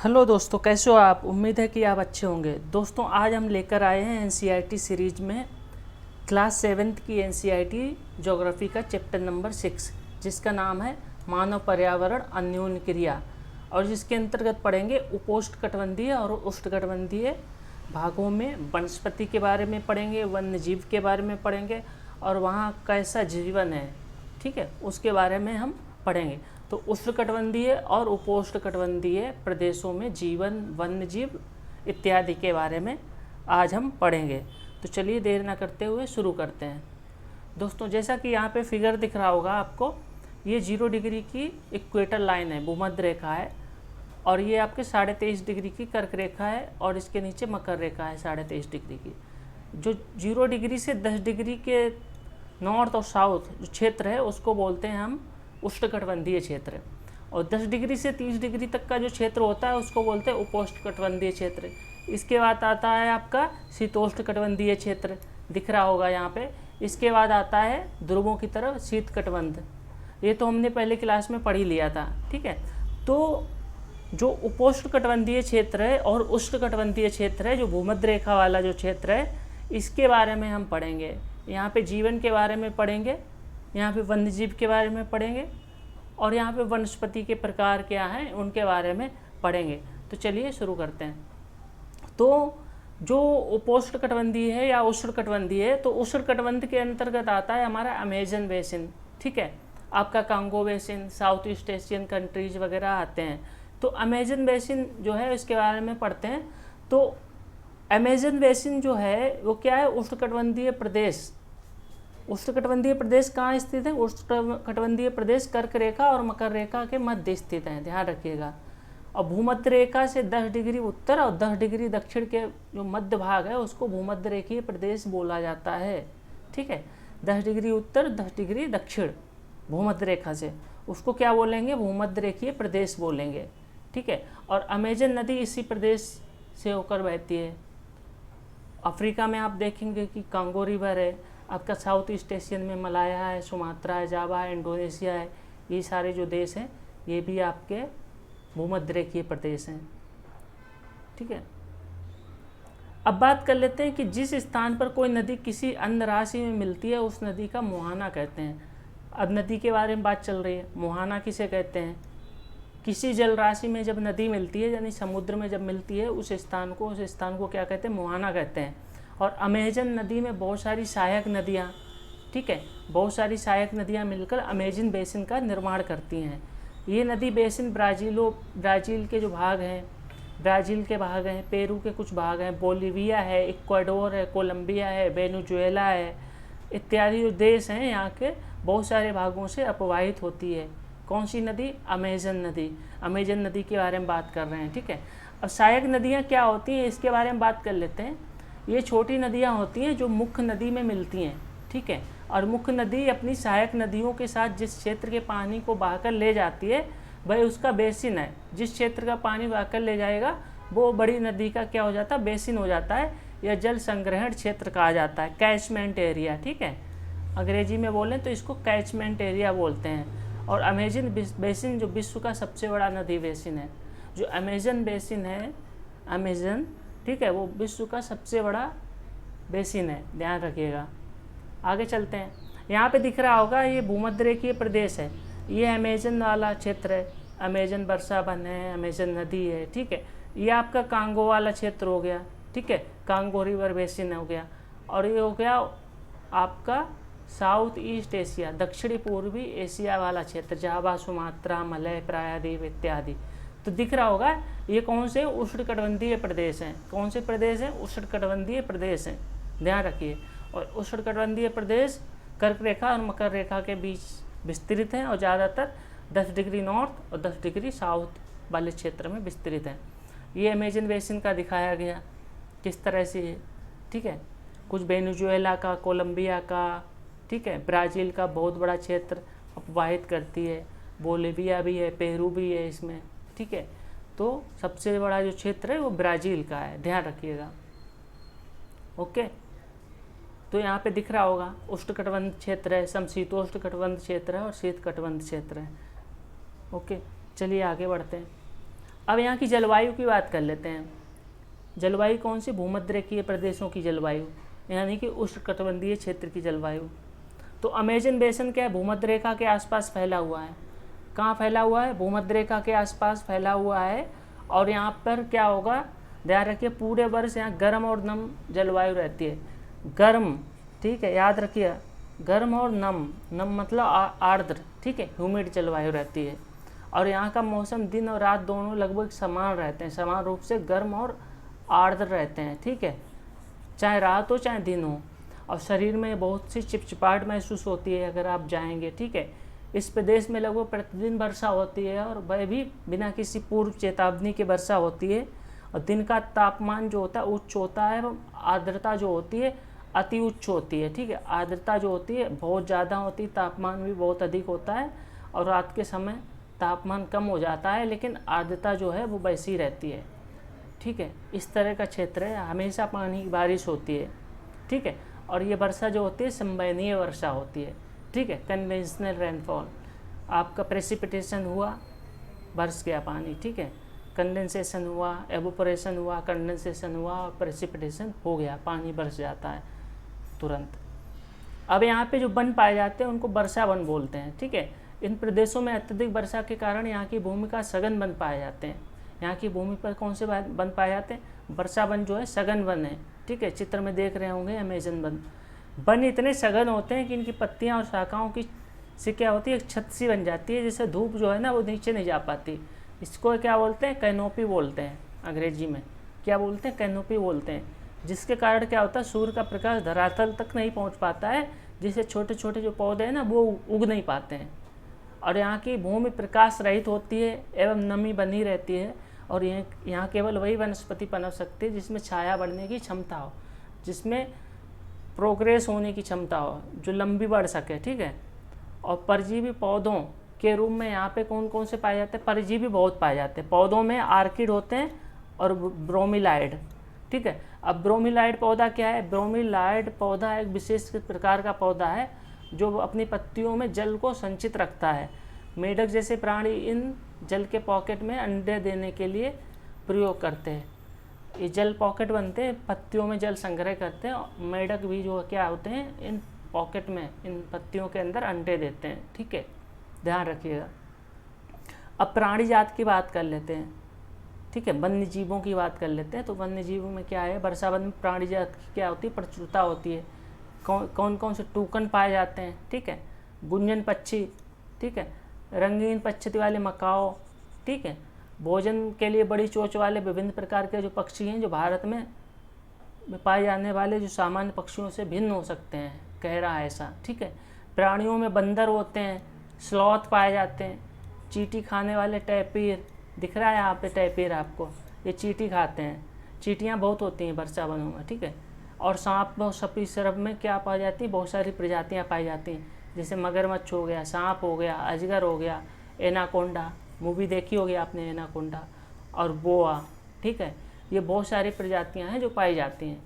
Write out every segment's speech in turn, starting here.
Hello दोस्तों, कैसे हो आप। उम्मीद है कि आप अच्छे होंगे। दोस्तों, आज हम लेकर आए हैं एनसीईआरटी सीरीज में क्लास 7th की एनसीईआरटी ज्योग्राफी का चैप्टर नंबर 6, जिसका नाम है मानव पर्यावरण अन्योन्य क्रिया, और जिसके अंतर्गत पढ़ेंगे उपोष्णकटिबंधीय और उष्णकटिबंधीय भागों में वनस्पति के बारे में पढ़ेंगे, वन्य जीव के बारे में पढ़ेंगे और वहाँ कैसा जीवन है, ठीक है, उसके बारे में हम पढ़ेंगे। तो उष्णकटिबंधीय और उपोष्णकटिबंधीय प्रदेशों में जीवन, वन्य जीव इत्यादि के बारे में आज हम पढ़ेंगे। तो चलिए देर ना करते हुए शुरू करते हैं। दोस्तों, जैसा कि यहाँ पे फिगर दिख रहा होगा आपको, ये 0 डिग्री की इक्वेटर लाइन है, भूमध्य रेखा है, और ये आपके 23.5 डिग्री की कर्क रेखा है, और इसके नीचे मकर रेखा है 23.5 डिग्री की। जो 0 डिग्री से 10 डिग्री के नॉर्थ और साउथ जो क्षेत्र है उसको बोलते हैं हम उष्णकटिबंधीय क्षेत्र, और 10 डिग्री से 30 डिग्री तक का जो क्षेत्र होता है उसको बोलते हैं उपोष्णकटिबंधीय क्षेत्र। इसके बाद आता है आपका शीतोष्णकटिबंधीय क्षेत्र, दिख रहा होगा यहाँ पे। इसके बाद आता है ध्रुवों की तरफ शीतकटिबंध, ये तो हमने पहले क्लास में पढ़ ही लिया था, ठीक है। तो जो उपोष्णकटिबंधीय क्षेत्र है और उष्णकटिबंधीय क्षेत्र है, जो भूमध्य रेखा वाला जो क्षेत्र है, इसके बारे में हम पढ़ेंगे। यहाँ पे जीवन के बारे में पढ़ेंगे, यहाँ पे वन्यजीव के बारे में पढ़ेंगे, और यहाँ पे वनस्पति के प्रकार क्या हैं उनके बारे में पढ़ेंगे। तो चलिए शुरू करते हैं। तो जो उपोष्णकटिबंधीय है या उष्णकटिबंधीय है, तो उष्णकटिबंध के अंतर्गत आता है हमारा अमेजन बेसिन, ठीक है, आपका Congo basin, south east Asian countries वगैरह आते हैं। तो अमेजन बेसिन जो है इसके बारे में पढ़ते हैं। तो अमेजन बेसिन जो है वो क्या है, उष्णकटिबंधीय प्रदेश। उष्णकटिबंधीय प्रदेश कहाँ स्थित है? उष्णकटिबंधीय प्रदेश कर्क रेखा और मकर रेखा के मध्य स्थित है, ध्यान रखिएगा। और भूमध्य रेखा से 10 डिग्री उत्तर और 10 डिग्री दक्षिण के जो मध्य भाग है उसको भूमध्य रेखीय प्रदेश बोला जाता है, ठीक है। 10 डिग्री उत्तर, 10 डिग्री दक्षिण भूमध्य रेखा से, उसको क्या बोलेंगे? भूमध्य रेखीय प्रदेश बोलेंगे, ठीक है। और अमेजन नदी इसी प्रदेश से होकर बहती है। अफ्रीका में आप देखेंगे कि कांगो रिवर है, आपका साउथ ईस्ट एशियन में मलाया है, सुमात्रा है, जावा है, इंडोनेशिया है, ये सारे जो देश हैं ये भी आपके भूमध्य रेखीय प्रदेश हैं, ठीक है। अब बात कर लेते हैं कि जिस स्थान पर कोई नदी किसी अन्य राशि में मिलती है उस नदी का मुहाना कहते हैं। अब नदी के बारे में बात चल रही है, मुहाना किसे कहते हैं? किसी जल राशि में जब नदी मिलती है, यानी समुद्र में जब मिलती है, उस स्थान को क्या कहते हैं? मुहाना कहते हैं। और अमेजन नदी में बहुत सारी सहायक नदियाँ, ठीक है, बहुत सारी सहायक नदियाँ मिलकर अमेजन बेसिन का निर्माण करती हैं। ये नदी बेसिन ब्राज़ील के जो भाग हैं, ब्राज़ील के भाग हैं, पेरू के कुछ भाग हैं, बोलिविया है, इक्वाडोर है, कोलंबिया है, वेनेजुएला है, इत्यादि जो देश हैं यहाँ के बहुत सारे भागों से अपवाहित होती है। कौन सी नदी? अमेजन नदी। अमेजन नदी के बारे में बात कर रहे हैं, ठीक है। अब सहायक नदियाँ क्या होती हैं इसके बारे में बात कर लेते हैं। ये छोटी नदियाँ होती हैं जो मुख्य नदी में मिलती हैं, ठीक है। और मुख्य नदी अपनी सहायक नदियों के साथ जिस क्षेत्र के पानी को बहाकर ले जाती है वह उसका बेसिन है। जिस क्षेत्र का पानी बहाकर ले जाएगा वो बड़ी नदी का क्या हो जाता है? बेसिन हो जाता है, या जल संग्रहण क्षेत्र कहा जाता है, कैचमेंट एरिया, ठीक है। अंग्रेजी में बोलें तो इसको कैचमेंट एरिया बोलते हैं। और अमेजन बेसिन जो विश्व का सबसे बड़ा नदी बेसिन है, जो अमेजन बेसिन है, अमेजन, ठीक है, वो विश्व का सबसे बड़ा बेसिन है, ध्यान रखिएगा। आगे चलते हैं। यहाँ पे दिख रहा होगा ये भूमध्य रेखीय प्रदेश है, ये अमेजन वाला क्षेत्र है, अमेजन वर्षा वन है, अमेजन नदी है, ठीक है। ये आपका कांगो वाला क्षेत्र हो गया, ठीक है, कांगो रिवर बेसिन हो गया। और ये हो गया आपका साउथ ईस्ट एशिया, दक्षिणी पूर्वी एशिया वाला क्षेत्र, जावा, सुमात्रा, मलय, प्रायद्वीप इत्यादि। तो दिख रहा होगा ये कौन से उष्णकटिबंधीय प्रदेश हैं? कौन से प्रदेश हैं? उष्णकटिबंधीय प्रदेश हैं, ध्यान रखिए। और उष्णकटिबंधीय प्रदेश कर्क रेखा और मकर रेखा के बीच विस्तृत हैं और ज़्यादातर 10 डिग्री नॉर्थ और 10 डिग्री साउथ वाले क्षेत्र में विस्तृत हैं। ये अमेजन बेसिन का दिखाया गया किस तरह से है, ठीक है। कुछ वेनेजुएला का, कोलंबिया का, ठीक है, ब्राज़ील का बहुत बड़ा क्षेत्र अपवाहित करती है, बोलिविया भी है, पेरू भी है इसमें, ठीक है। तो सबसे बड़ा जो क्षेत्र है वो ब्राज़ील का है, ध्यान रखिएगा, ओके। तो यहाँ पे दिख रहा होगा उष्णकटिबंध क्षेत्र है, समशीतोष्णकटिबंध क्षेत्र है और शीतकटिबंध क्षेत्र है, ओके। चलिए आगे बढ़ते हैं। अब यहाँ की जलवायु की बात कर लेते हैं। जलवायु कौन सी? भूमध्यरेखीय प्रदेशों की जलवायु, यानी कि उष्णकटिबंधीय क्षेत्र की जलवायु। तो अमेजन बेसिन क्या है? भूमध्य रेखा के आसपास फैला हुआ है। कहाँ फैला हुआ है? भूमध्य रेखा के आसपास फैला हुआ है। और यहाँ पर क्या होगा, ध्यान रखिए, पूरे वर्ष यहाँ गर्म और नम जलवायु रहती है। गर्म, ठीक है, याद रखिए, गर्म और नम, नम मतलब आर्द्र, ठीक है, ह्यूमिड जलवायु रहती है। और यहाँ का मौसम दिन और रात दोनों लगभग समान रहते हैं, समान रूप से गर्म और आर्द्र रहते हैं, ठीक है, चाहे रात हो चाहे दिन हो। और शरीर में बहुत सी चिपचिपाहट महसूस होती है अगर आप जाएंगे, ठीक है। इस प्रदेश में लगभग प्रतिदिन वर्षा होती है, और वह भी बिना किसी पूर्व चेतावनी के वर्षा होती है। और दिन का तापमान जो होता है उच्च होता है, एवं आर्द्रता जो होती है अति उच्च होती है, ठीक है। आर्द्रता जो होती है बहुत ज़्यादा होती है, तापमान भी बहुत अधिक होता है। और रात के समय तापमान कम हो जाता है, लेकिन आर्द्रता जो है वो वैसी रहती है, ठीक है। इस तरह का क्षेत्र है, हमेशा पानी की बारिश होती है, ठीक है। और ये वर्षा जो होती है संवहनीय वर्षा होती है, ठीक है, कन्वेंशनल रेनफॉल। आपका प्रेसिपिटेशन हुआ, बरस गया पानी, ठीक है, कंडेंसेशन हुआ, एवोपरेशन हुआ, कंडेंसेशन हुआ और प्रेसिपिटेशन हो गया, पानी बरस जाता है तुरंत। अब यहाँ पे जो वन पाए जाते हैं उनको वर्षा वन बोलते हैं, ठीक है। इन प्रदेशों में अत्यधिक वर्षा के कारण यहाँ की भूमि का सघन वन पाए जाते हैं। यहाँ की भूमि पर कौन से वन पाए जाते हैं? वर्षा वन जो है सघन वन है, ठीक है। चित्र में देख रहे होंगे अमेजन वन। वन इतने सघन होते हैं कि इनकी पत्तियाँ और शाखाओं की से क्या होती है, एक छत सी बन जाती है, जिससे धूप जो है ना वो नीचे नहीं जा पाती। इसको क्या बोलते हैं? कैनोपी बोलते हैं, अंग्रेजी में क्या बोलते हैं? कैनोपी बोलते हैं। जिसके कारण क्या होता है, सूर्य का प्रकाश धरातल तक नहीं पहुंच पाता है, जिससे छोटे छोटे जो पौधे हैं ना वो उग नहीं पाते हैं। और यहाँ की भूमि प्रकाश रहित होती है एवं नमी बनी रहती है। और यहाँ केवल वही वनस्पति पनप सकती है जिसमें छाया बढ़ने की क्षमता हो, जिसमें प्रोग्रेस होने की क्षमता हो, जो लंबी बढ़ सके, ठीक है। और परजीवी पौधों के रूप में यहाँ पे कौन कौन से पाए जाते हैं? परजीवी बहुत पाए जाते हैं। पौधों में आर्किड होते हैं और ब्रोमीलाइड, ठीक है। अब ब्रोमीलाइड पौधा क्या है? ब्रोमीलाइड पौधा एक विशेष प्रकार का पौधा है जो अपनी पत्तियों में जल को संचित रखता है। मेढक जैसे प्राणी इन जल के पॉकेट में अंडे देने के लिए प्रयोग करते हैं। ये जल पॉकेट बनते हैं, पत्तियों में जल संग्रह करते हैं। मेढक भी जो क्या होते हैं, इन पॉकेट में, इन पत्तियों के अंदर अंडे देते हैं, ठीक है, ध्यान रखिएगा। अब प्राणी जात की बात कर लेते हैं, ठीक है, वन्य जीवों की बात कर लेते हैं। तो वन्य जीवों में क्या है, वर्षा वन में प्राणी जात की क्या होती है, प्रचुरता होती है। कौन कौन से टूकन पाए जाते हैं, ठीक है, गुंजन पक्षी, ठीक है, रंगीन पक्षी वाले मकाओ, ठीक है, भोजन के लिए बड़ी चोंच वाले विभिन्न प्रकार के जो पक्षी हैं, जो भारत में पाए जाने वाले जो सामान्य पक्षियों से भिन्न हो सकते हैं, कह रहा है ऐसा, ठीक है। प्राणियों में बंदर होते हैं, स्लॉथ पाए जाते हैं, चींटी खाने वाले टैपीर, दिख रहा है यहाँ पे टैपीर आपको, ये चींटी खाते हैं। चींटियाँ बहुत होती हैं वर्षा वनों में, ठीक है। और सांप और सरीसृप में क्या पाई जाती है, बहुत सारी प्रजातियाँ पाई जाती हैं, जैसे मगरमच्छ हो गया, सांप हो गया, अजगर हो गया, एनाकोंडा, मूवी देखी होगी आपने एनाकोंडा, और बोआ, ठीक है। ये बहुत सारी प्रजातियाँ हैं जो पाई जाती हैं।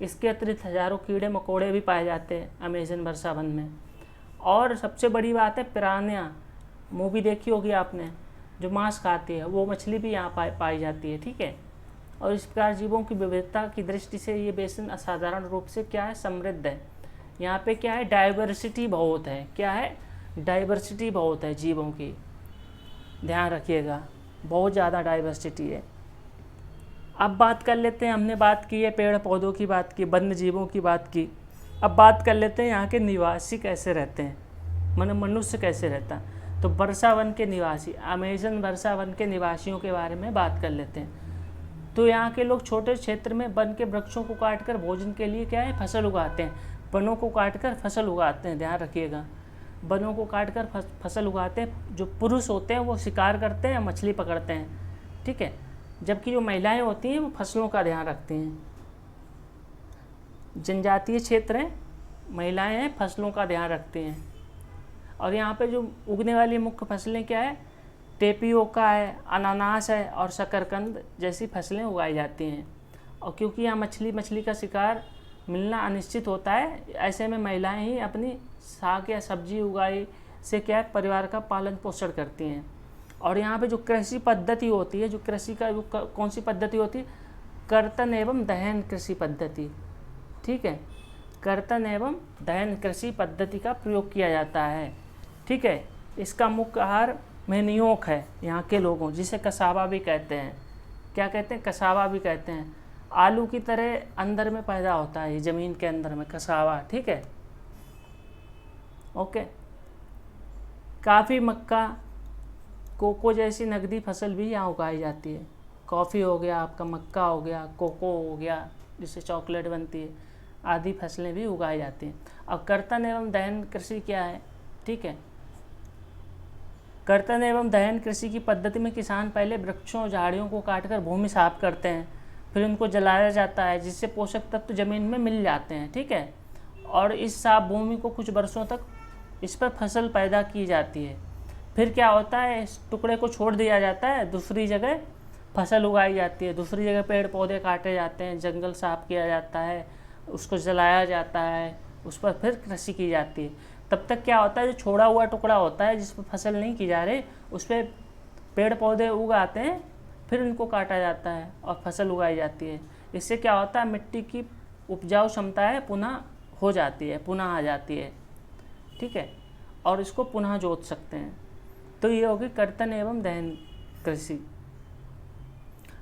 इसके अतिरिक्त हजारों कीड़े मकोड़े भी पाए जाते हैं अमेजन वर्षा वन में। और सबसे बड़ी बात है पिरान्या, मूवी देखी होगी आपने, जो मांस खाती है, वो मछली भी यहाँ पाई जाती है, ठीक है। और इस प्रकार जीवों की विविधता की दृष्टि से ये बेसिन असाधारण रूप से क्या है, समृद्ध है। यहाँ पे क्या है, डाइवर्सिटी बहुत है। क्या है, डाइवर्सिटी बहुत है जीवों की, ध्यान रखिएगा, बहुत ज़्यादा डाइवर्सिटी है। अब बात कर लेते हैं, हमने बात की है पेड़ पौधों की, बात की वन्य जीवों की बात की। अब बात कर लेते हैं यहाँ के निवासी कैसे रहते हैं, मनुष्य कैसे रहता है। तो वर्षा वन के निवासी, अमेजन वर्षा वन के निवासियों के बारे में बात कर लेते हैं। तो यहाँ के लोग छोटे क्षेत्र में वन के वृक्षों को काटकर भोजन के लिए क्या है, फसल उगाते हैं। वनों को काटकर फसल उगाते हैं, ध्यान रखिएगा, वनों को काटकर फसल उगाते हैं। जो पुरुष होते हैं वो शिकार करते हैं, मछली पकड़ते हैं, ठीक है, जबकि जो महिलाएं होती हैं वो फसलों का ध्यान रखती हैं। जनजातीय क्षेत्र हैं, महिलाएं हैं, फसलों का ध्यान रखती हैं। और यहाँ पे जो उगने वाली मुख्य फसलें क्या है, टेपियोका है, अनानास है और शकरकंद जैसी फसलें उगाई जाती हैं। और क्योंकि यहाँ मछली का शिकार मिलना अनिश्चित होता है, ऐसे में महिलाएं ही अपनी साग या सब्जी उगाई से क्या परिवार का पालन पोषण करती हैं। और यहाँ पे जो कृषि पद्धति होती है, जो कृषि का कौन सी पद्धति होती है, कर्तन एवं दहन कृषि पद्धति, ठीक है, कर्तन एवं दहन कृषि पद्धति का प्रयोग किया जाता है, ठीक है। इसका मुख्य आहार मैनियोक है यहाँ के लोगों, जिसे कसावा भी कहते हैं। क्या कहते हैं? कसावा भी कहते हैं। आलू की तरह अंदर में पैदा होता है ये ज़मीन के अंदर में, कसावा, ठीक है, ओके। काफ़ी, मक्का, कोको जैसी नकदी फसल भी यहाँ उगाई जाती है। कॉफ़ी हो गया आपका, मक्का हो गया, कोको हो गया जिससे चॉकलेट बनती है, आदि फसलें भी उगाई जाती हैं। अब कर्तन एवं दहन कृषि क्या है, ठीक है। कर्तन एवं दहन कृषि की पद्धति में किसान पहले वृक्षों और झाड़ियों को काटकर भूमि साफ करते हैं, फिर उनको जलाया जाता है जिससे पोषक तत्व जमीन में मिल जाते हैं, ठीक है। और इस साफ भूमि को कुछ वर्षों तक इस पर फसल पैदा की जाती है। फिर क्या होता है, इस टुकड़े को छोड़ दिया जाता है, दूसरी जगह फसल उगाई जाती है, दूसरी जगह पेड़ पौधे काटे जाते हैं, जंगल साफ किया जाता है, उसको जलाया जाता है, उस पर फिर कृषि की जाती है। तब तक क्या होता है, जो छोड़ा हुआ टुकड़ा होता है जिस पर फसल नहीं की जा रही, उस पर पेड़ पौधे उगाते हैं, फिर उनको काटा जाता है और फसल उगाई जाती है। इससे क्या होता है, मिट्टी की उपजाऊ क्षमता है पुनः हो जाती है, पुनः आ जाती है, ठीक है, और इसको पुनः जोत सकते हैं। तो ये होगी कर्तन एवं दहन कृषि।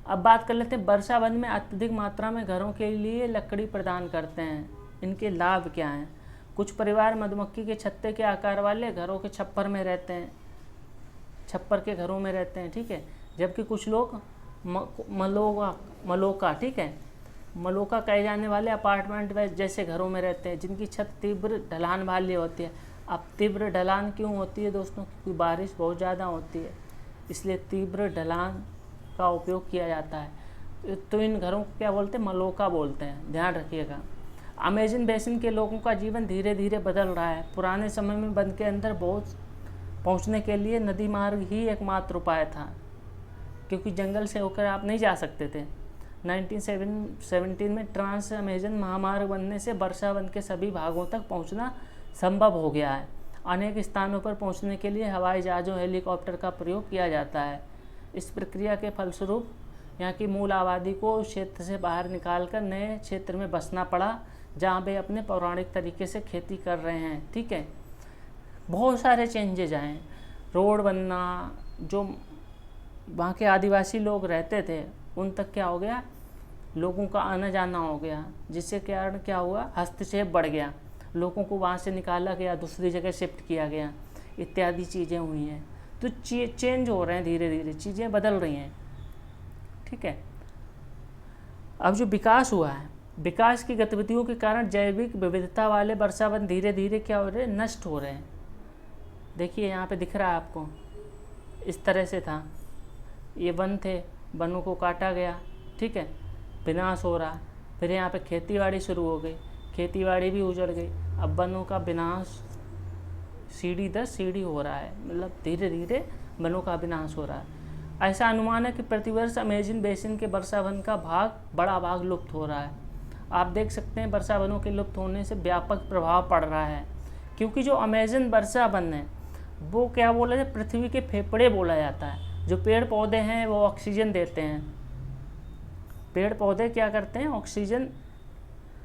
अब बात कर लेते हैं, वर्षा वन में अत्यधिक मात्रा में घरों के लिए लकड़ी प्रदान करते हैं। इनके लाभ क्या हैं? कुछ परिवार मधुमक्खी के छत्ते के आकार वाले घरों के छप्पर में रहते हैं, छप्पर के घरों में रहते हैं, ठीक है। जबकि कुछ लोग मलोका, ठीक है, मलोका कहे जाने वाले अपार्टमेंट जैसे घरों में रहते हैं, जिनकी छत तीव्र ढलान वाली होती है। अब तीव्र ढलान क्यों होती है दोस्तों? क्योंकि बारिश बहुत ज़्यादा होती है, इसलिए तीव्र ढलान का उपयोग किया जाता है। तो इन घरों को क्या बोलते हैं? मलोका बोलते हैं, ध्यान रखिएगा। अमेजन बेसिन के लोगों का जीवन धीरे धीरे बदल रहा है। पुराने समय में वन के अंदर पहुंचने के लिए नदी मार्ग ही एकमात्र उपाय था, क्योंकि जंगल से होकर आप नहीं जा सकते थे। 1917 में ट्रांस अमेजन महामार्ग बनने से वर्षा वन के सभी भागों तक पहुंचना संभव हो गया है। अनेक स्थानों पर पहुंचने के लिए हवाई जहाज़ों, हेलीकॉप्टर का प्रयोग किया जाता है। इस प्रक्रिया के फलस्वरूप यहाँ की मूल आबादी को उस क्षेत्र से बाहर निकालकर नए क्षेत्र में बसना पड़ा, जहाँ वे अपने पौराणिक तरीके से खेती कर रहे हैं, ठीक है। बहुत सारे चेंजेज आए, रोड बनना, जो वहाँ के आदिवासी लोग रहते थे उन तक क्या हो गया, लोगों का आना जाना हो गया, जिससे कारण क्या हुआ, हस्तक्षेप बढ़ गया, लोगों को वहाँ से निकाला गया, दूसरी जगह शिफ्ट किया गया, इत्यादि चीज़ें हुई हैं। तो चेंज हो रहे हैं, धीरे धीरे चीज़ें बदल रही हैं, ठीक है। अब जो विकास हुआ है, विकास की गतिविधियों के कारण जैविक विविधता वाले वर्षा वन धीरे धीरे क्या हो रहे हैं, नष्ट हो रहे हैं। देखिए यहाँ पे दिख रहा है आपको, इस तरह से था, ये वन थे, वनों को काटा गया, ठीक है, विनाश हो रहा। फिर यहाँ पे खेतीबाड़ी शुरू हो गई, खेतीबाड़ी भी उजड़ गई। अब वनों का विनाश सीढ़ी दर सीढ़ी हो रहा है, मतलब धीरे धीरे वनों का विनाश हो रहा है। ऐसा अनुमान है कि प्रतिवर्ष अमेजन बेसिन के वर्षा वन का बड़ा भाग लुप्त हो रहा है। आप देख सकते हैं वर्षा वनों के लुप्त होने से व्यापक प्रभाव पड़ रहा है, क्योंकि जो अमेजन वर्षा वन है वो क्या बोला जाए, पृथ्वी के फेफड़े बोला जाता है। जो पेड़ पौधे हैं वो ऑक्सीजन देते हैं, पेड़ पौधे क्या करते हैं, ऑक्सीजन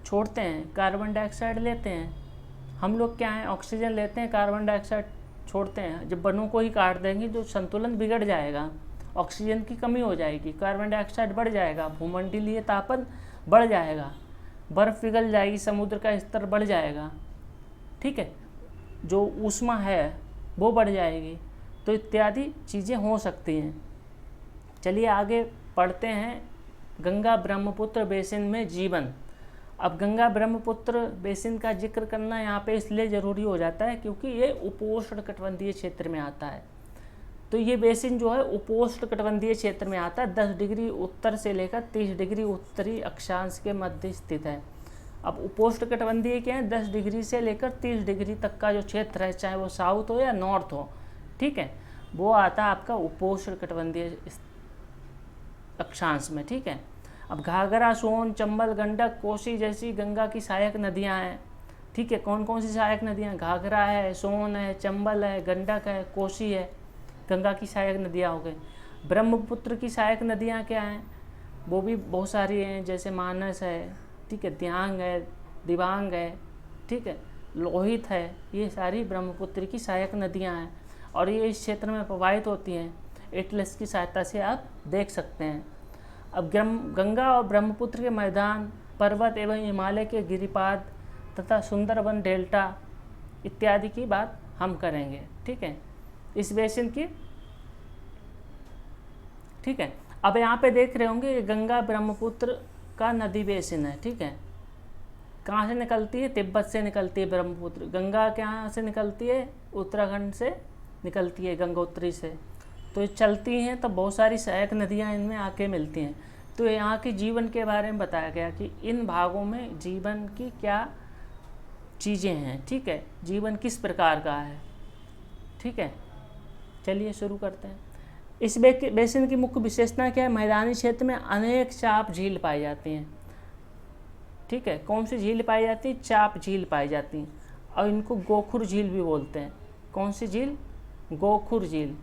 छोड़ते हैं, कार्बन डाइऑक्साइड लेते हैं। हम लोग क्या हैं, ऑक्सीजन लेते हैं, कार्बन डाइऑक्साइड छोड़ते हैं। जब वनों को ही काट देंगे तो संतुलन बिगड़ जाएगा, ऑक्सीजन की कमी हो जाएगी, कार्बन डाइऑक्साइड बढ़ जाएगा, भूमंडलीय तापन बढ़ जाएगा, बर्फ़ पिघल जाएगी, समुद्र का स्तर बढ़ जाएगा, ठीक है, जो ऊष्मा है वो बढ़ जाएगी। तो इत्यादि चीज़ें हो सकती हैं। चलिए आगे पढ़ते हैं, गंगा ब्रह्मपुत्र बेसिन में जीवन। अब गंगा ब्रह्मपुत्र बेसिन का जिक्र करना यहाँ पे इसलिए ज़रूरी हो जाता है क्योंकि ये उपोष्णकटिबंधीय क्षेत्र में आता है। तो ये बेसिन जो है उपोष्णकटिबंधीय क्षेत्र में आता है, 10 डिग्री उत्तर से लेकर 30 डिग्री उत्तरी अक्षांश के मध्य स्थित है। अब उपोष्णकटिबंधीय क्या है, 10 डिग्री से लेकर 30 डिग्री तक का जो क्षेत्र है, चाहे वो साउथ हो या नॉर्थ हो, ठीक है, वो आता है आपका उपोष्णकटिबंधीय अक्षांश में, ठीक है। अब घाघरा, सोन, चंबल, गंडक, कोसी जैसी गंगा की सहायक नदियां हैं, ठीक है। कौन कौन सी सहायक नदियां? घाघरा है, सोन है, चंबल है, गंडक है, कोसी है, गंगा की सहायक नदियाँ हो गई। ब्रह्मपुत्र की सहायक नदियाँ क्या हैं, वो भी बहुत सारी हैं, जैसे मानस है, ठीक है, दियांग है, दिबांग है, ठीक है, लोहित है, ये सारी ब्रह्मपुत्र की सहायक नदियाँ हैं और ये इस क्षेत्र में प्रवाहित होती हैं। एटलस की सहायता से आप देख सकते हैं। अब गंगा और ब्रह्मपुत्र के मैदान, पर्वत एवं हिमालय के गिरिपाद तथा सुंदरबन डेल्टा इत्यादि की बात हम करेंगे, ठीक है, इस बेसिन की, ठीक है। अब यहाँ पे देख रहे होंगे गंगा ब्रह्मपुत्र का नदी बेसिन है, ठीक है। कहाँ से निकलती है, तिब्बत से निकलती है ब्रह्मपुत्र। गंगा कहाँ से निकलती है, उत्तराखंड से निकलती है, गंगोत्री से। तो ये चलती हैं तो बहुत सारी सहायक नदियाँ इनमें आके मिलती हैं। तो यहाँ के जीवन के बारे में बताया गया कि इन भागों में जीवन की क्या चीज़ें हैं, ठीक है, जीवन किस प्रकार का है, ठीक है। चलिए शुरू करते हैं। इस बेसिन की मुख्य विशेषता क्या है, मैदानी क्षेत्र में अनेक चाप झील पाई जाती हैं, ठीक है। कौन सी झील पाई जाती है, चाप झील पाई जाती हैं और इनको गोखुर झील भी बोलते हैं। कौन सी झील, गोखुर झील।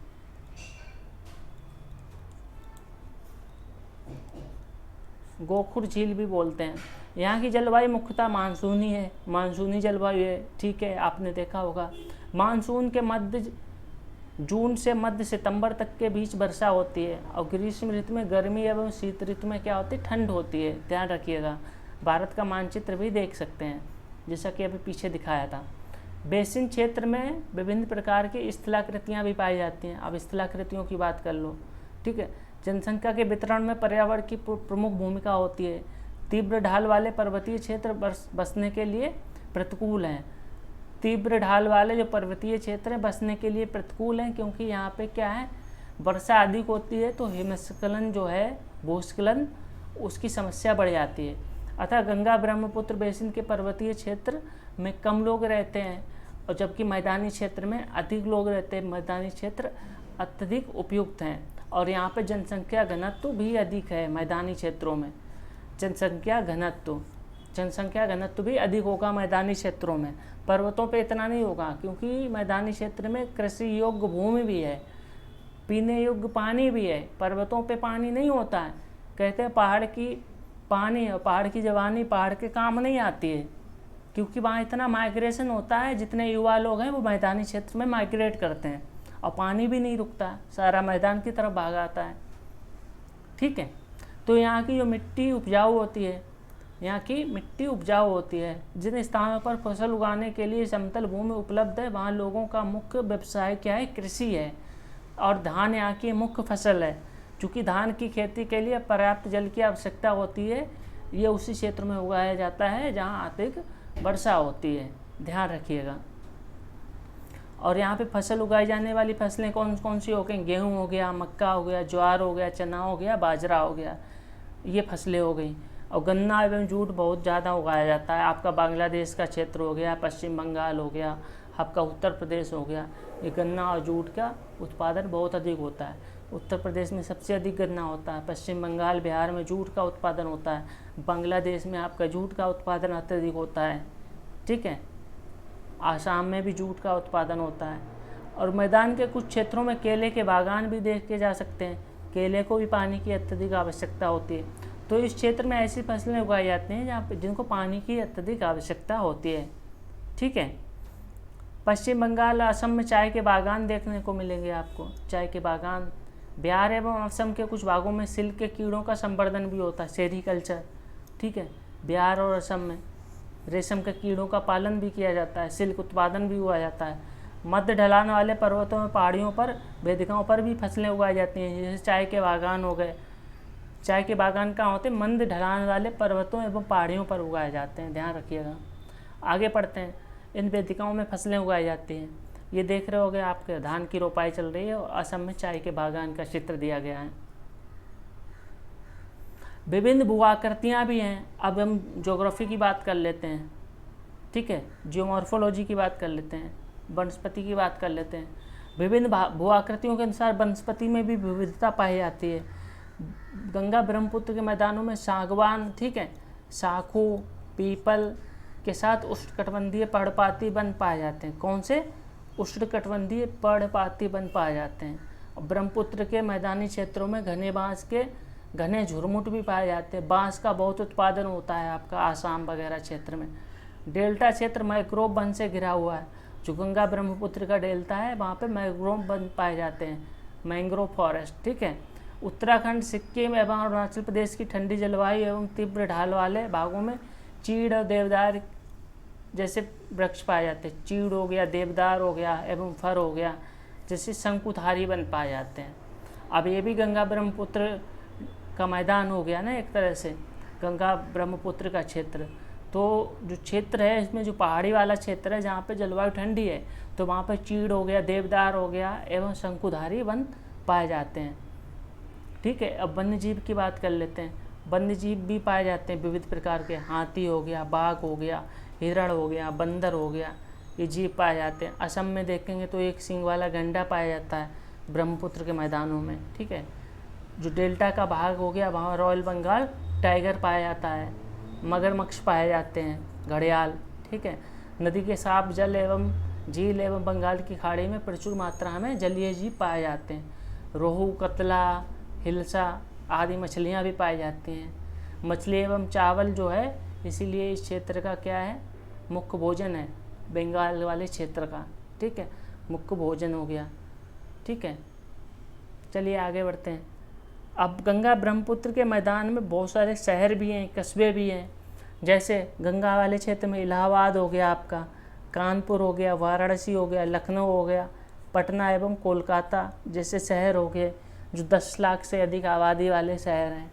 गोखुर झील भी बोलते हैं। यहाँ की जलवायु मुख्यतः मानसूनी है, मानसूनी जलवायु है, ठीक है, आपने देखा होगा। मानसून के मध्य जून से मध्य सितंबर तक के बीच वर्षा होती है और ग्रीष्म ऋतु में गर्मी एवं शीत ऋतु में क्या होती है, ठंड होती है। ध्यान रखिएगा। भारत का मानचित्र भी देख सकते हैं जैसा कि अभी पीछे दिखाया था। बेसिन क्षेत्र में विभिन्न प्रकार की स्थलाकृतियाँ भी पाई जाती हैं। अब स्थलाकृतियों की बात कर लो, ठीक है। जनसंख्या के वितरण में पर्यावरण की प्रमुख भूमिका होती है। तीव्र ढाल वाले पर्वतीय क्षेत्र बसने के लिए प्रतिकूल हैं। तीव्र ढाल वाले जो पर्वतीय क्षेत्र हैं बसने के लिए प्रतिकूल हैं, क्योंकि यहाँ पे क्या है, वर्षा अधिक होती है तो हिमस्खलन जो है, भूस्खलन, उसकी समस्या बढ़ जाती है। अतः गंगा ब्रह्मपुत्र बेसिन के पर्वतीय क्षेत्र में कम लोग रहते हैं और जबकि मैदानी क्षेत्र में अधिक लोग रहते हैं। मैदानी क्षेत्र अत्यधिक उपयुक्त हैं और यहाँ पे जनसंख्या घनत्व भी अधिक है। मैदानी क्षेत्रों में जनसंख्या घनत्व भी अधिक होगा मैदानी क्षेत्रों में। पर्वतों पे इतना नहीं होगा, क्योंकि मैदानी क्षेत्र में कृषि योग्य भूमि भी है, पीने योग्य पानी भी है। पर्वतों पे पानी नहीं होता है, कहते हैं पहाड़ की पानी है, पहाड़ की जवानी पहाड़ के काम नहीं आती है, क्योंकि वहाँ इतना माइग्रेशन होता है। जितने युवा लोग हैं वो मैदानी क्षेत्र में माइग्रेट करते हैं और पानी भी नहीं रुकता, सारा मैदान की तरफ भाग आता है, ठीक है। तो यहाँ की जो मिट्टी उपजाऊ होती है, जिन स्थानों पर फसल उगाने के लिए समतल भूमि उपलब्ध है वहाँ लोगों का मुख्य व्यवसाय क्या है, कृषि है और धान यहाँ की मुख्य फसल है। चूँकि धान की खेती के लिए पर्याप्त जल की आवश्यकता होती है, ये उसी क्षेत्र में उगाया जाता है जहाँ अधिक वर्षा होती है। ध्यान रखिएगा। और यहाँ पे फसल उगाई जाने वाली फसलें कौन कौन सी हो गई, गेहूँ हो गया, मक्का हो गया, ज्वार हो गया, चना हो गया, बाजरा हो गया, ये फसलें हो गई। और गन्ना एवं जूट बहुत ज़्यादा उगाया जाता है। आपका बांग्लादेश का क्षेत्र हो गया, पश्चिम बंगाल हो गया, आपका उत्तर प्रदेश हो गया, ये गन्ना और जूट का उत्पादन बहुत अधिक होता है। उत्तर प्रदेश में सबसे अधिक गन्ना होता है, पश्चिम बंगाल बिहार में जूट का उत्पादन होता है, बांग्लादेश में आपका जूट का उत्पादन अत्यधिक होता है, ठीक है। आसाम में भी जूट का उत्पादन होता है। और मैदान के कुछ क्षेत्रों में केले के बागान भी देखे जा सकते हैं। केले को भी पानी की अत्यधिक आवश्यकता होती है। तो इस क्षेत्र में ऐसी फसलें उगाई जाती हैं जहाँ पे जिनको पानी की अत्यधिक आवश्यकता होती है, ठीक है। पश्चिम बंगाल असम में चाय के बागान देखने को मिलेंगे आपको, चाय के बागान। बिहार एवं असम के कुछ भागों में सिल्क के कीड़ों का संवर्धन भी होता है, सेरीकल्चर, ठीक है। बिहार और असम में रेशम के कीड़ों का पालन भी किया जाता है, सिल्क उत्पादन भी हुआ जाता है। मध्य ढलान वाले पर्वतों में, पहाड़ियों पर, वेदिकाओं पर भी फसलें उगाई जाती हैं, जैसे चाय के बागान हो गए। चाय के बागान कहाँ होते हैं, मंद ढलान वाले पर्वतों एवं पहाड़ियों पर उगाए जाते हैं। ध्यान रखिएगा। आगे पढ़ते हैं। इन वेदिकाओं में फसलें उगाई जाती हैं। ये देख रहे होगे आपके धान की रोपाई चल रही है और असम में चाय के बागान का चित्र दिया गया है। विभिन्न भू-आकृतियाँ भी हैं। अब हम ज्योग्राफी की बात कर लेते हैं, ठीक है, जियोमॉर्फोलॉजी की बात कर लेते हैं, वनस्पति की बात कर लेते हैं। विभिन्न भू-आकृतियों के अनुसार वनस्पति में भी विविधता पाई जाती है। गंगा ब्रह्मपुत्र के मैदानों में सागवान, ठीक है, साखू, पीपल के साथ उष्णकटिबंधीय पर्णपाती वन पाए जाते हैं। कौन से? उष्णकटिबंधीय पर्णपाती वन पाए जाते हैं। ब्रह्मपुत्र के मैदानी क्षेत्रों में घने बांस के घने झुरमुट भी पाए जाते हैं। बांस का बहुत उत्पादन होता है आपका आसाम वगैरह क्षेत्र में। डेल्टा क्षेत्र मैंग्रोव वन से घिरा हुआ है। जो गंगा ब्रह्मपुत्र का डेल्टा है वहाँ पे मैंग्रोव वन पाए जाते हैं, मैंग्रोव फॉरेस्ट, ठीक है। उत्तराखंड, सिक्किम एवं अरुणाचल प्रदेश की ठंडी जलवायु एवं तीव्र ढाल वाले भागों में चीड़ और देवदार जैसे वृक्ष पाए जाते हैं। चीड़ हो गया, देवदार हो गया एवं फर हो गया, जैसे शंकुधारी वन पाए जाते हैं। अब ये भी गंगा ब्रह्मपुत्र का मैदान हो गया ना एक तरह से, गंगा ब्रह्मपुत्र का क्षेत्र। तो जो क्षेत्र है इसमें जो पहाड़ी वाला क्षेत्र है जहाँ पे जलवायु ठंडी है, तो वहाँ पे चीड़ हो गया, देवदार हो गया एवं शंकुधारी वन पाए जाते हैं, ठीक है। अब वन्य जीव की बात कर लेते हैं। वन्य जीव भी पाए जाते हैं विविध प्रकार के। हाथी हो गया, बाघ हो गया, हिरण हो गया, बंदर हो गया, ये जीव पाए जाते हैं। असम में देखेंगे तो एक सींग वाला गंडा पाया जाता है ब्रह्मपुत्र के मैदानों में, ठीक है। जो डेल्टा का भाग हो गया वहाँ रॉयल बंगाल टाइगर पाया जाता है, मगरमच्छ पाए जाते हैं, घड़ियाल, ठीक है। नदी के साफ जल एवं झील एवं बंगाल की खाड़ी में प्रचुर मात्रा में जलीय जीव पाए जाते हैं। रोहू, कतला, हिल्सा आदि मछलियाँ भी पाई जाती हैं। मछली एवं चावल जो है इसीलिए इस क्षेत्र का क्या है, मुख्य भोजन है, बंगाल वाले क्षेत्र का, ठीक है, मुख्य भोजन हो गया, ठीक है। चलिए आगे बढ़ते हैं। अब गंगा ब्रह्मपुत्र के मैदान में बहुत सारे शहर भी हैं, कस्बे भी हैं। जैसे गंगा वाले क्षेत्र में इलाहाबाद हो गया आपका, कानपुर हो गया, वाराणसी हो गया, लखनऊ हो गया, पटना एवं कोलकाता जैसे शहर हो गए जो 10 लाख से अधिक आबादी वाले शहर हैं,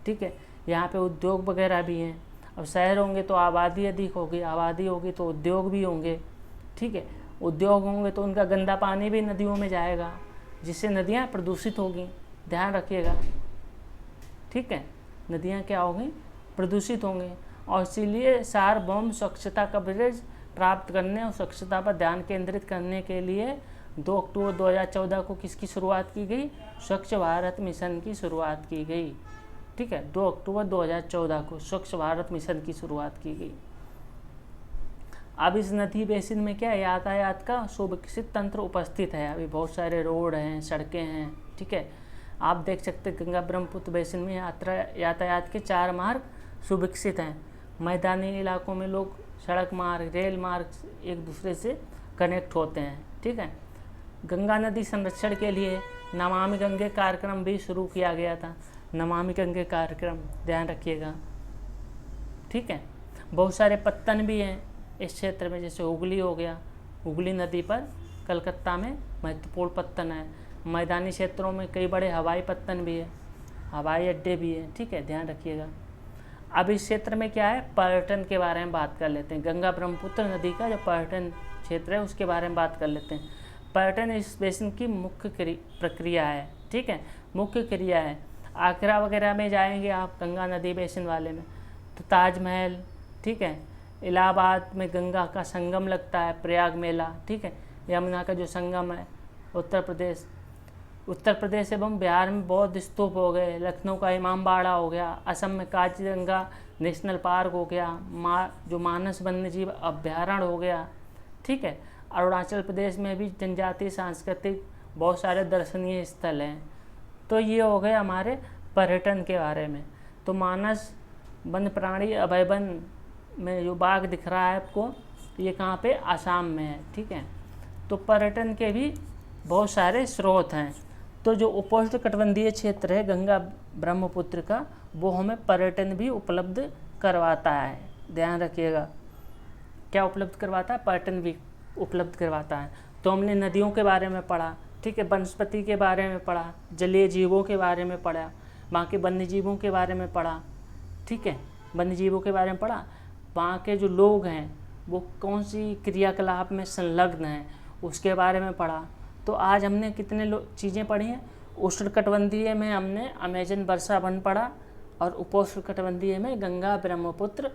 ठीक है। यहाँ पे उद्योग वगैरह भी हैं। अब शहर होंगे तो आबादी अधिक होगी, आबादी होगी तो उद्योग भी होंगे, ठीक है। उद्योग होंगे तो उनका गंदा पानी भी नदियों में जाएगा, जिससे नदियाँ प्रदूषित होगी, ध्यान रखिएगा, ठीक है। नदियाँ क्या होंगी, प्रदूषित होंगी। और इसीलिए सार्वभौम स्वच्छता कवरेज प्राप्त करने और स्वच्छता पर ध्यान केंद्रित करने के लिए 2 अक्टूबर 2014 को किसकी शुरुआत की गई, स्वच्छ भारत मिशन की शुरुआत की गई, ठीक है। 2 अक्टूबर 2014 को स्वच्छ भारत मिशन की शुरुआत की गई। अब इस नदी बेसिन में क्या यातायात का सुविकसित तंत्र उपस्थित है। अभी बहुत सारे रोड हैं, सड़कें हैं, ठीक है। आप देख सकते हैं गंगा ब्रह्मपुत्र बेसिन में यातायात के 4 मार्ग सुविकसित हैं। मैदानी इलाकों में लोग सड़क मार्ग, रेल मार्ग एक दूसरे से कनेक्ट होते हैं, ठीक है। गंगा नदी संरक्षण के लिए नमामि गंगे कार्यक्रम भी शुरू किया गया था। नमामि गंगे कार्यक्रम ध्यान रखिएगा, ठीक है। बहुत सारे पत्तन भी हैं इस क्षेत्र में, जैसे हुगली हो गया, हुगली नदी पर कलकत्ता में महत्वपूर्ण पत्तन है। मैदानी क्षेत्रों में कई बड़े हवाई पत्तन भी है, हवाई अड्डे भी हैं, ठीक है, ध्यान रखिएगा। अब इस क्षेत्र में क्या है, पर्यटन के बारे में बात कर लेते हैं। गंगा ब्रह्मपुत्र नदी का जो पर्यटन क्षेत्र है उसके बारे में बात कर लेते हैं। पर्यटन इस बेसिन की मुख्य प्रक्रिया है, ठीक है, मुख्य क्रिया है। आगरा वगैरह में जाएंगे आप गंगा नदी बेसिन वाले में तो ताजमहल, ठीक है। इलाहाबाद में गंगा का संगम लगता है, प्रयाग मेला, ठीक है। यमुना का जो संगम है, उत्तर प्रदेश एवं बिहार में बौद्ध स्तूप हो गए, लखनऊ का इमामबाड़ा हो गया, असम में काजीरंगा नेशनल पार्क हो गया, जो मानस वन्यजीव अभ्यारण्य हो गया, ठीक है। अरुणाचल प्रदेश में भी जनजातीय सांस्कृतिक बहुत सारे दर्शनीय स्थल हैं। तो ये हो गए हमारे पर्यटन के बारे में। तो मानस वन्य प्राणी अभयवन में जो बाघ दिख रहा है आपको, ये कहाँ पे, आसाम में है, ठीक है। तो पर्यटन के भी बहुत सारे स्रोत हैं। तो जो उपोष्णकटिबंधीय क्षेत्र है गंगा ब्रह्मपुत्र का, वो हमें पर्यटन भी उपलब्ध करवाता है, ध्यान रखिएगा। क्या उपलब्ध करवाता है, पर्यटन भी उपलब्ध करवाता है। तो हमने नदियों के बारे में पढ़ा, ठीक है, वनस्पति के बारे में पढ़ा, जलीय जीवों के बारे में पढ़ा, वहाँ के वन्य जीवों के बारे में पढ़ा, ठीक है, वन्य जीवों के बारे में पढ़ा। वहाँ के जो लोग हैं वो कौन सी क्रियाकलाप में संलग्न हैं उसके बारे में पढ़ा। तो आज हमने कितने चीज़ें पढ़ी हैं। उष्णकटिबंधीय में हमने अमेजन वर्षा वन पढ़ा और उपोष्णकटिबंधीय में गंगा ब्रह्मपुत्र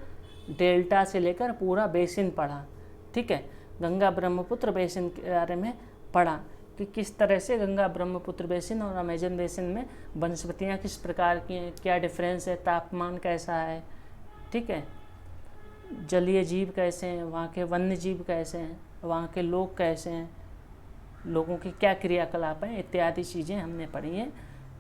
डेल्टा से लेकर पूरा बेसिन पढ़ा, ठीक है। गंगा ब्रह्मपुत्र बेसिन के बारे में पढ़ा कि किस तरह से गंगा ब्रह्मपुत्र बेसिन और अमेजन बेसिन में वनस्पतियाँ किस प्रकार की हैं, क्या डिफरेंस है, तापमान कैसा है, ठीक है, जलीय जीव कैसे हैं, वहाँ के वन्य जीव कैसे हैं, वहाँ के लोग कैसे हैं, लोगों की क्या क्रियाकलाप हैं इत्यादि चीज़ें हमने पढ़ी हैं।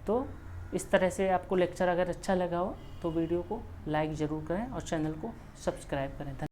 तो इस तरह से आपको लेक्चर अगर अच्छा लगा हो तो वीडियो को लाइक ज़रूर करें और चैनल को सब्सक्राइब करें।